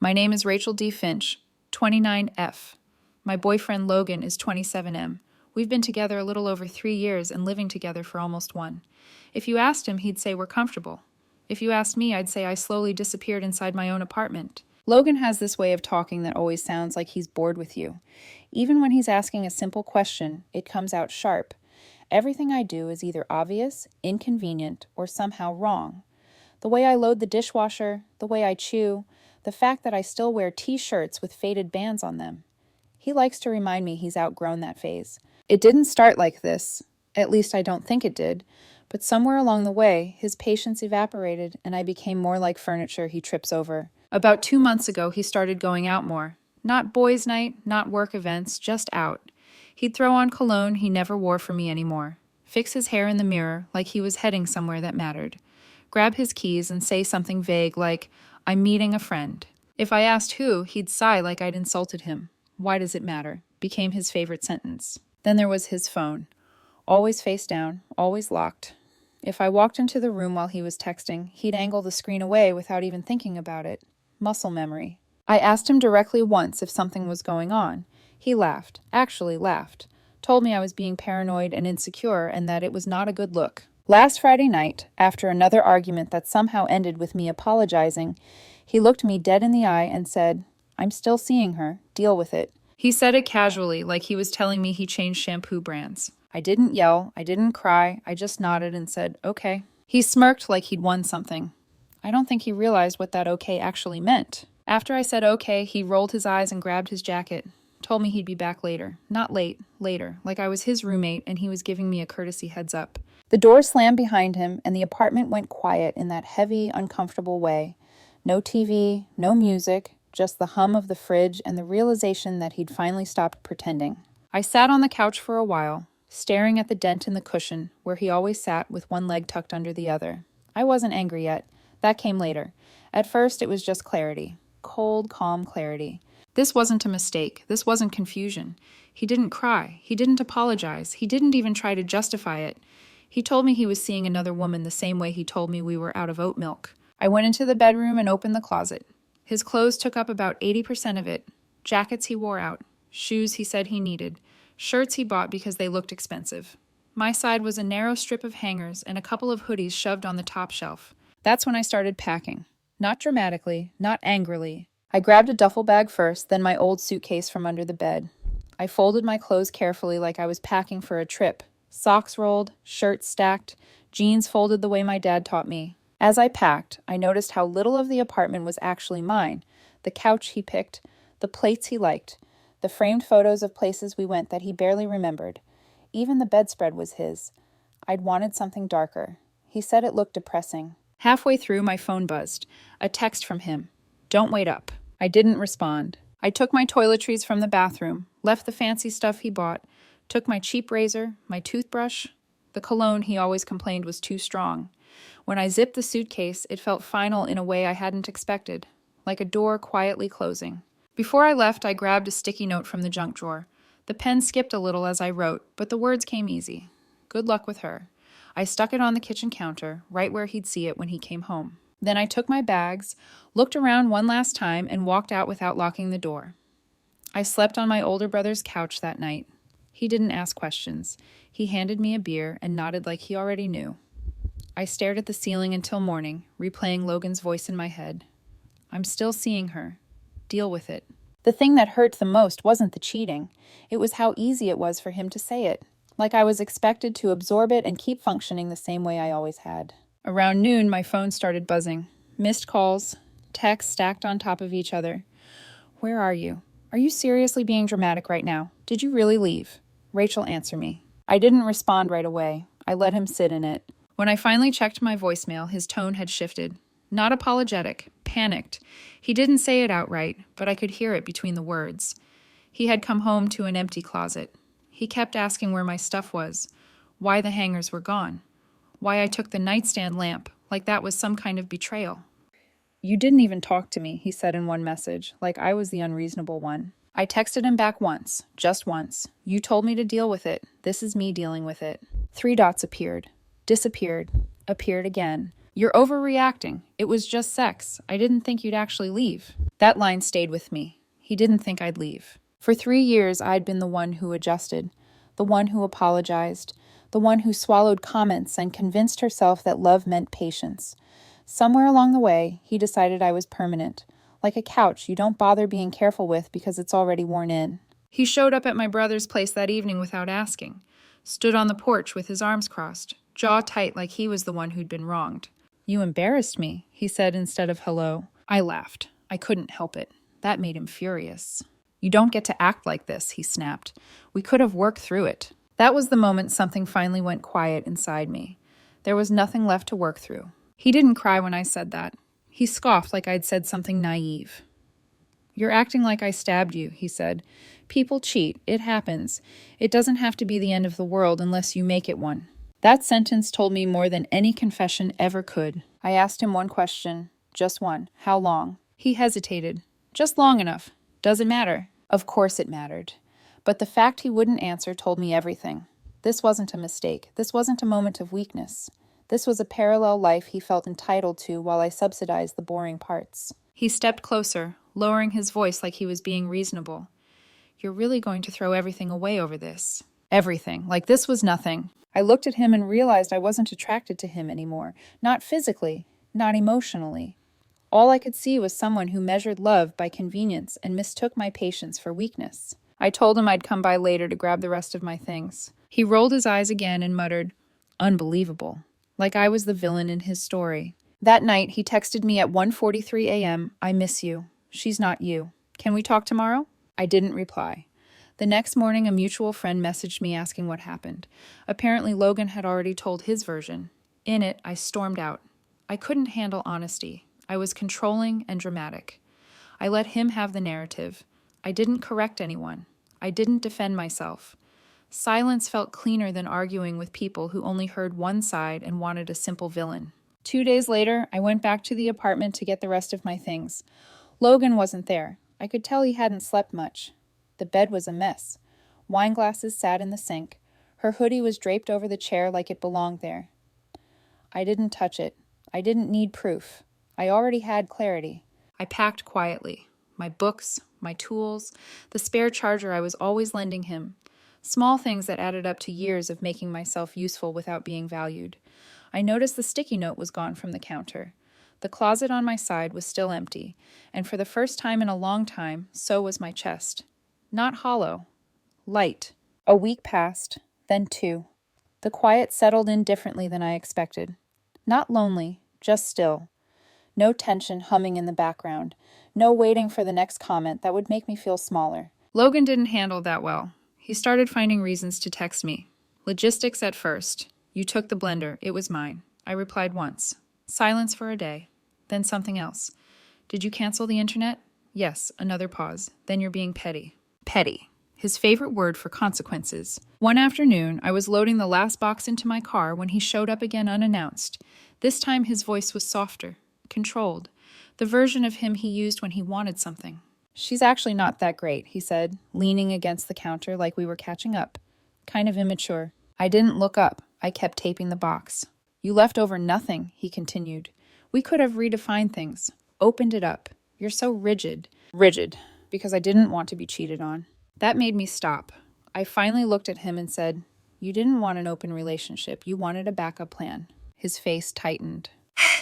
My name is Rachel D. Finch, 29F. My boyfriend Logan is 27M. We've been together a little over 3 years and living together for almost 1. If you asked him, he'd say we're comfortable. If you asked me, I'd say I slowly disappeared inside my own apartment. Logan has this way of talking that always sounds like he's bored with you. Even when he's asking a simple question, it comes out sharp. Everything I do is either obvious, inconvenient, or somehow wrong. The way I load the dishwasher, the way I chew, the fact that I still wear t-shirts with faded bands on them. He likes to remind me he's outgrown that phase. It didn't start like this, at least I don't think it did, but somewhere along the way, his patience evaporated and I became more like furniture he trips over. About 2 months ago, he started going out more. Not boys' night, not work events, just out. He'd throw on cologne he never wore for me anymore, fix his hair in the mirror like he was heading somewhere that mattered, grab his keys and say something vague like, "I'm meeting a friend." If I asked who, he'd sigh like I'd insulted him. "Why does it matter?" became his favorite sentence. Then there was his phone. Always face down, always locked. If I walked into the room while he was texting, he'd angle the screen away without even thinking about it. Muscle memory. I asked him directly once if something was going on. He laughed, actually laughed, told me I was being paranoid and insecure and that it was not a good look. Last Friday night, after another argument that somehow ended with me apologizing, he looked me dead in the eye and said, "I'm still seeing her. Deal with it." He said it casually, like he was telling me he changed shampoo brands. I didn't yell, I didn't cry, I just nodded and said, "Okay." He smirked like he'd won something. I don't think he realized what that okay actually meant. After I said okay, he rolled his eyes and grabbed his jacket. Told me he'd be back later. Not late, later, like I was his roommate and he was giving me a courtesy heads up. The door slammed behind him and the apartment went quiet in that heavy, uncomfortable way. No TV, no music, just the hum of the fridge and the realization that he'd finally stopped pretending. I sat on the couch for a while, staring at the dent in the cushion where he always sat with one leg tucked under the other. I wasn't angry yet. That came later. At first, it was just clarity. Cold, calm clarity. This wasn't a mistake. This wasn't confusion. He didn't cry. He didn't apologize. He didn't even try to justify it. He told me he was seeing another woman the same way he told me we were out of oat milk. I went into the bedroom and opened the closet. His clothes took up about 80% of it. Jackets he wore out. Shoes he said he needed. Shirts he bought because they looked expensive. My side was a narrow strip of hangers and a couple of hoodies shoved on the top shelf. That's when I started packing. Not dramatically, not angrily. I grabbed a duffel bag first, then my old suitcase from under the bed. I folded my clothes carefully like I was packing for a trip. Socks rolled, shirts stacked, jeans folded the way my dad taught me. As I packed, I noticed how little of the apartment was actually mine. The couch he picked, the plates he liked, the framed photos of places we went that he barely remembered. Even the bedspread was his. I'd wanted something darker. He said it looked depressing. Halfway through, my phone buzzed. A text from him. "Don't wait up." I didn't respond. I took my toiletries from the bathroom, left the fancy stuff he bought, took my cheap razor, my toothbrush. The cologne he always complained was too strong. When I zipped the suitcase, it felt final in a way I hadn't expected, like a door quietly closing. Before I left, I grabbed a sticky note from the junk drawer. The pen skipped a little as I wrote, but the words came easy. Good luck with her. I stuck it on the kitchen counter, right where he'd see it when he came home. Then I took my bags, looked around one last time, and walked out without locking the door. I slept on my older brother's couch that night. He didn't ask questions. He handed me a beer and nodded like he already knew. I stared at the ceiling until morning, replaying Logan's voice in my head. "I'm still seeing her. Deal with it." The thing that hurt the most wasn't the cheating. It was how easy it was for him to say it, like I was expected to absorb it and keep functioning the same way I always had. Around noon, my phone started buzzing. Missed calls, texts stacked on top of each other. "Where are you? Are you seriously being dramatic right now? Did you really leave?" "Rachel, answer me." I didn't respond right away. I let him sit in it. When I finally checked my voicemail, his tone had shifted. Not apologetic, panicked. He didn't say it outright, but I could hear it between the words. He had come home to an empty closet. He kept asking where my stuff was, why the hangers were gone, why I took the nightstand lamp, like that was some kind of betrayal. "You didn't even talk to me," he said in one message, like I was the unreasonable one. I texted him back once, just once. "You told me to deal with it. This is me dealing with it." 3 dots appeared, disappeared, appeared again. "You're overreacting. It was just sex. I didn't think you'd actually leave." That line stayed with me. He didn't think I'd leave. For 3 years, I'd been the one who adjusted, the one who apologized, the one who swallowed comments and convinced herself that love meant patience. Somewhere along the way, he decided I was permanent, like a couch you don't bother being careful with because it's already worn in. He showed up at my brother's place that evening without asking, stood on the porch with his arms crossed, jaw tight like he was the one who'd been wronged. "You embarrassed me," he said instead of hello. I laughed. I couldn't help it. That made him furious. "You don't get to act like this," he snapped. "We could have worked through it." That was the moment something finally went quiet inside me. There was nothing left to work through. He didn't cry when I said that. He scoffed like I'd said something naive. "You're acting like I stabbed you," he said. "People cheat. It happens. It doesn't have to be the end of the world unless you make it one." That sentence told me more than any confession ever could. I asked him one question, just one. "How long?" He hesitated. "Just long enough. Does it matter?" Of course it mattered. But the fact he wouldn't answer told me everything. This wasn't a mistake. This wasn't a moment of weakness. This was a parallel life he felt entitled to while I subsidized the boring parts. He stepped closer, lowering his voice like he was being reasonable. "You're really going to throw everything away over this?" Everything. Like this was nothing. I looked at him and realized I wasn't attracted to him anymore. Not physically, not emotionally. All I could see was someone who measured love by convenience and mistook my patience for weakness. I told him I'd come by later to grab the rest of my things. He rolled his eyes again and muttered, "Unbelievable," like I was the villain in his story. That night, he texted me at 1:43 a.m., "I miss you. She's not you. Can we talk tomorrow?" I didn't reply. The next morning, a mutual friend messaged me asking what happened. Apparently, Logan had already told his version. In it, I stormed out. I couldn't handle honesty. I was controlling and dramatic. I let him have the narrative. I didn't correct anyone. I didn't defend myself. Silence felt cleaner than arguing with people who only heard one side and wanted a simple villain. 2 days later, I went back to the apartment to get the rest of my things. Logan wasn't there. I could tell he hadn't slept much. The bed was a mess. Wine glasses sat in the sink. Her hoodie was draped over the chair like it belonged there. I didn't touch it. I didn't need proof. I already had clarity. I packed quietly. My books, my tools, the spare charger I was always lending him. Small things that added up to years of making myself useful without being valued. I noticed the sticky note was gone from the counter. The closet on my side was still empty, and for the first time in a long time, so was my chest. Not hollow. Light. A week passed, then 2. The quiet settled in differently than I expected. Not lonely, just still. No tension humming in the background. No waiting for the next comment that would make me feel smaller. Logan didn't handle that well. He started finding reasons to text me. Logistics at first. "You took the blender. It was mine." I replied once. Silence for a day. Then something else. "Did you cancel the internet?" "Yes." Another pause. "Then you're being petty." Petty. His favorite word for consequences. One afternoon, I was loading the last box into my car when he showed up again unannounced. This time his voice was softer, controlled. The version of him he used when he wanted something. "She's actually not that great," he said, leaning against the counter like we were catching up. Kind of immature. I didn't look up. I kept taping the box. "You left over nothing," he continued. "We could have redefined things, opened it up. You're so rigid." Rigid. Because I didn't want to be cheated on. That made me stop. I finally looked at him and said, "You didn't want an open relationship. You wanted a backup plan." His face tightened.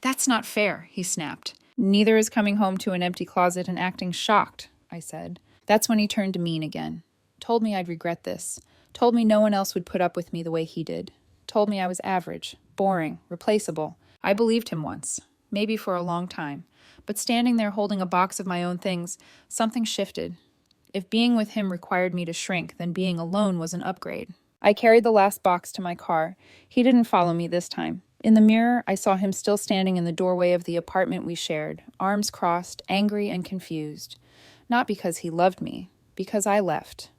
"That's not fair," he snapped. "Neither is coming home to an empty closet and acting shocked," I said. That's when he turned mean again. Told me I'd regret this. Told me no one else would put up with me the way he did. Told me I was average, boring, replaceable. I believed him once. Maybe for a long time. But standing there holding a box of my own things, something shifted. If being with him required me to shrink, then being alone was an upgrade. I carried the last box to my car. He didn't follow me this time. In the mirror, I saw him still standing in the doorway of the apartment we shared, arms crossed, angry and confused. Not because he loved me, because I left.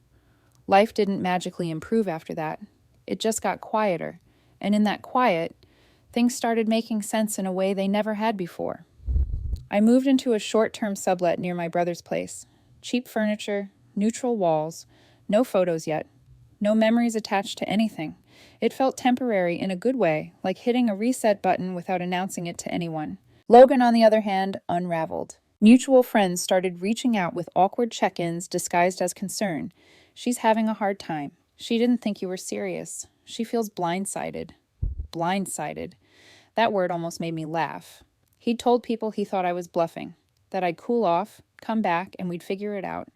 Life didn't magically improve after that. It just got quieter. And in that quiet, things started making sense in a way they never had before. I moved into a short-term sublet near my brother's place. Cheap furniture, neutral walls, no photos yet, no memories attached to anything. It felt temporary in a good way, like hitting a reset button without announcing it to anyone. Logan, on the other hand, unraveled. Mutual friends started reaching out with awkward check-ins disguised as concern. She's having a hard time. She didn't think you were serious. She feels blindsided. Blindsided. That word almost made me laugh. He'd told people he thought I was bluffing, that I'd cool off, come back, and we'd figure it out.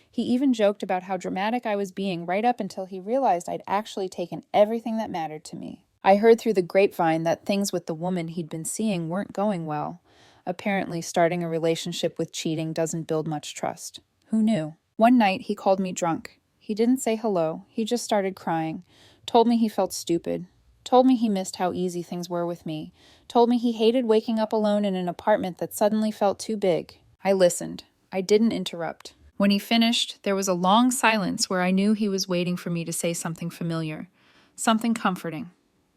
He even joked about how dramatic I was being right up until he realized I'd actually taken everything that mattered to me. I heard through the grapevine that things with the woman he'd been seeing weren't going well. Apparently, starting a relationship with cheating doesn't build much trust. Who knew? One night, he called me drunk. He didn't say hello. He just started crying. Told me he felt stupid. Told me he missed how easy things were with me. Told me he hated waking up alone in an apartment that suddenly felt too big. I listened. I didn't interrupt. When he finished, there was a long silence where I knew he was waiting for me to say something familiar, something comforting,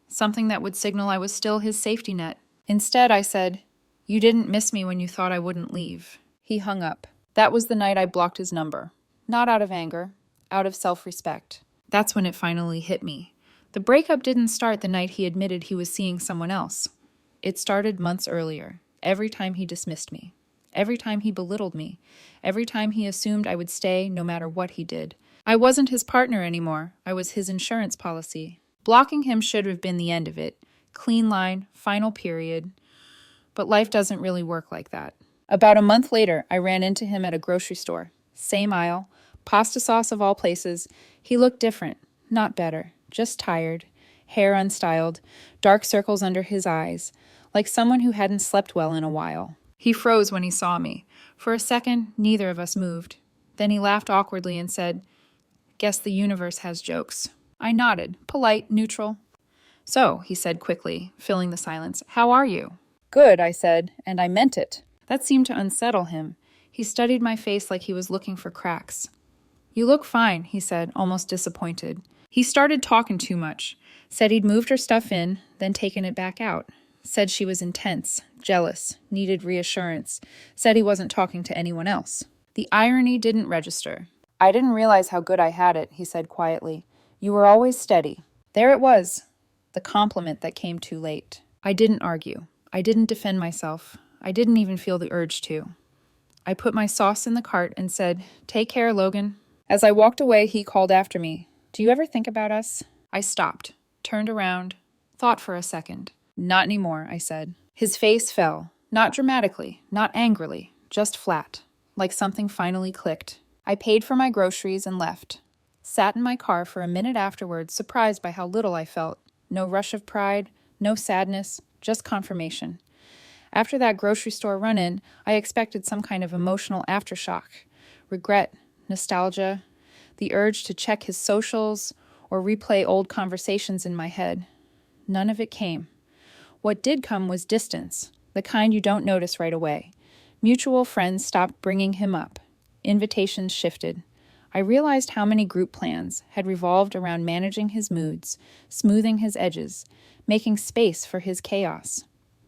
something that would signal I was still his safety net. Instead, I said, "You didn't miss me when you thought I wouldn't leave." He hung up. That was the night I blocked his number. Not out of anger, out of self-respect. That's when it finally hit me. The breakup didn't start the night he admitted he was seeing someone else. It started months earlier, every time he dismissed me. Every time he belittled me. Every time he assumed I would stay no matter what he did. I wasn't his partner anymore. I was his insurance policy. Blocking him should have been the end of it. Clean line, final period. But life doesn't really work like that. About a month later, I ran into him at a grocery store. Same aisle. Pasta sauce of all places. He looked different. Not better. Just tired. Hair unstyled. Dark circles under his eyes. Like someone who hadn't slept well in a while. He froze when he saw me. For a second, neither of us moved. Then he laughed awkwardly and said, "Guess the universe has jokes." I nodded, polite, neutral. "So," he said quickly, filling the silence, "how are you?" "Good," I said, and I meant it. That seemed to unsettle him. He studied my face like he was looking for cracks. "You look fine," he said, almost disappointed. He started talking too much. Said he'd moved her stuff in, then taken it back out. Said she was intense, jealous, needed reassurance. Said he wasn't talking to anyone else. The irony didn't register. "I didn't realize how good I had it," he said quietly. "You were always steady." There it was, the compliment that came too late. I didn't argue. I didn't defend myself. I didn't even feel the urge to. I put my sauce in the cart and said, "Take care, Logan." As I walked away, he called after me, "Do you ever think about us?" I stopped, turned around, thought for a second. "Not anymore," I said. His face fell, not dramatically, not angrily, just flat, like something finally clicked. I paid for my groceries and left. Sat in my car for a minute afterwards, surprised by how little I felt. No rush of pride, no sadness, just confirmation. After that grocery store run-in, I expected some kind of emotional aftershock. Regret, nostalgia, the urge to check his socials or replay old conversations in my head. None of it came. What did come was distance, the kind you don't notice right away. Mutual friends stopped bringing him up. Invitations shifted. I realized how many group plans had revolved around managing his moods, smoothing his edges, making space for his chaos.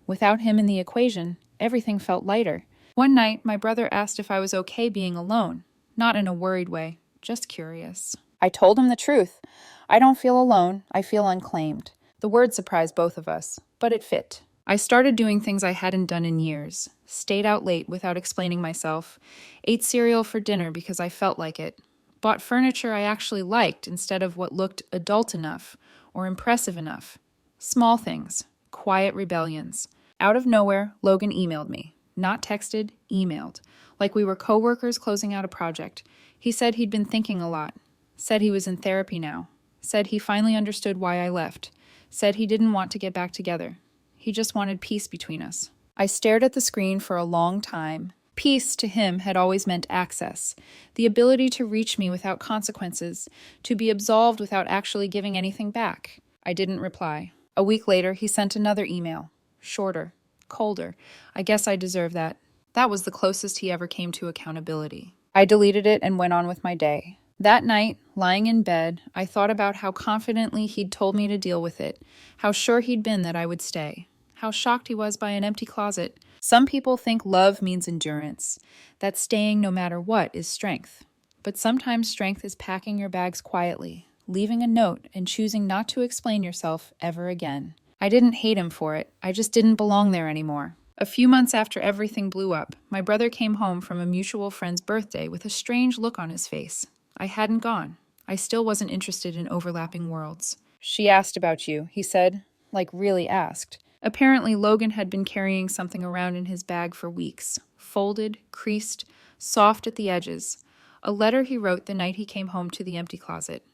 Without him in the equation, everything felt lighter. One night, my brother asked if I was okay being alone, not in a worried way, just curious. I told him the truth. I don't feel alone, I feel unclaimed. The word surprised both of us, but it fit. I started doing things I hadn't done in years. Stayed out late without explaining myself. Ate cereal for dinner because I felt like it. Bought furniture I actually liked instead of what looked adult enough or impressive enough. Small things. Quiet rebellions. Out of nowhere, Logan emailed me. Not texted, emailed. Like we were coworkers closing out a project. He said he'd been thinking a lot. Said he was in therapy now. Said he finally understood why I left. Said he didn't want to get back together. He just wanted peace between us. I stared at the screen for a long time. Peace to him had always meant access, the ability to reach me without consequences, to be absolved without actually giving anything back. I didn't reply. A week later, he sent another email. Shorter, colder. I guess I deserve that. That was the closest he ever came to accountability. I deleted it and went on with my day. That night, lying in bed, I thought about how confidently he'd told me to deal with it, how sure he'd been that I would stay, how shocked he was by an empty closet. Some people think love means endurance, that staying no matter what is strength. But sometimes strength is packing your bags quietly, leaving a note and choosing not to explain yourself ever again. I didn't hate him for it, I just didn't belong there anymore. A few months after everything blew up, my brother came home from a mutual friend's birthday with a strange look on his face. I hadn't gone. I still wasn't interested in overlapping worlds. "She asked about you," he said, like really asked. Apparently, Logan had been carrying something around in his bag for weeks, folded, creased, soft at the edges. A letter he wrote the night he came home to the empty closet.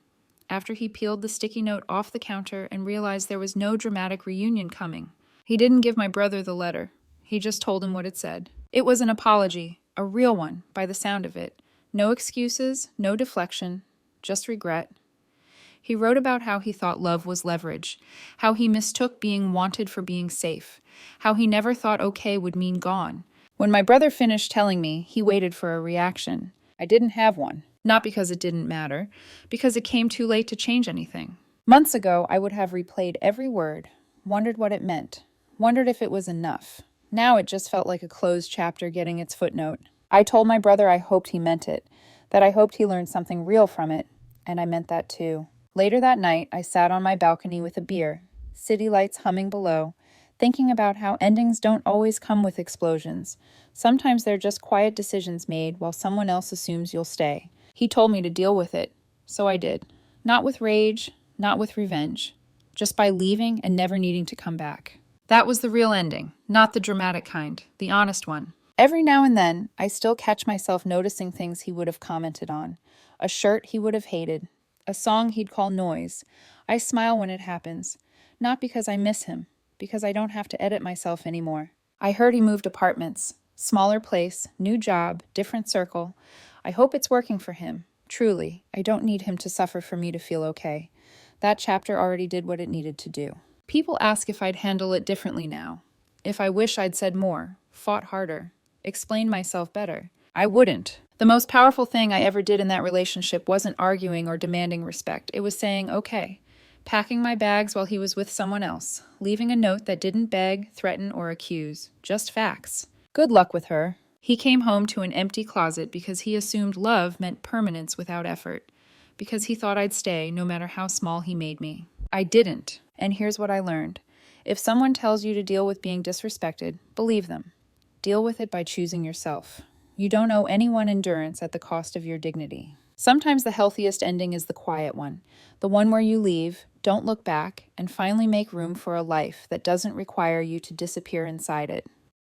After he peeled the sticky note off the counter and realized there was no dramatic reunion coming. He didn't give my brother the letter. He just told him what it said. It was an apology, a real one, by the sound of it. No excuses, no deflection, just regret. He wrote about how he thought love was leverage, how he mistook being wanted for being safe, how he never thought okay would mean gone. When my brother finished telling me, he waited for a reaction. I didn't have one. Not because it didn't matter, because it came too late to change anything. Months ago, I would have replayed every word, wondered what it meant, wondered if it was enough. Now it just felt like a closed chapter getting its footnote. I told my brother I hoped he meant it, that I hoped he learned something real from it, and I meant that too. Later that night, I sat on my balcony with a beer, city lights humming below, thinking about how endings don't always come with explosions. Sometimes they're just quiet decisions made while someone else assumes you'll stay. He told me to deal with it, so I did. Not with rage, not with revenge, just by leaving and never needing to come back. That was the real ending, not the dramatic kind, the honest one. Every now and then, I still catch myself noticing things he would have commented on. A shirt he would have hated, a song he'd call noise. I smile when it happens, not because I miss him, because I don't have to edit myself anymore. I heard he moved apartments, smaller place, new job, different circle. I hope it's working for him. Truly, I don't need him to suffer for me to feel okay. That chapter already did what it needed to do. People ask if I'd handle it differently now. If I wish I'd said more, fought harder, explained myself better. I wouldn't. The most powerful thing I ever did in that relationship wasn't arguing or demanding respect. It was saying, okay, packing my bags while he was with someone else, leaving a note that didn't beg, threaten, or accuse. Just facts. Good luck with her. He came home to an empty closet because he assumed love meant permanence without effort, because he thought I'd stay no matter how small he made me. I didn't, and here's what I learned. If someone tells you to deal with being disrespected, believe them. Deal with it by choosing yourself. You don't owe anyone endurance at the cost of your dignity. Sometimes the healthiest ending is the quiet one, the one where you leave, don't look back, and finally make room for a life that doesn't require you to disappear inside it.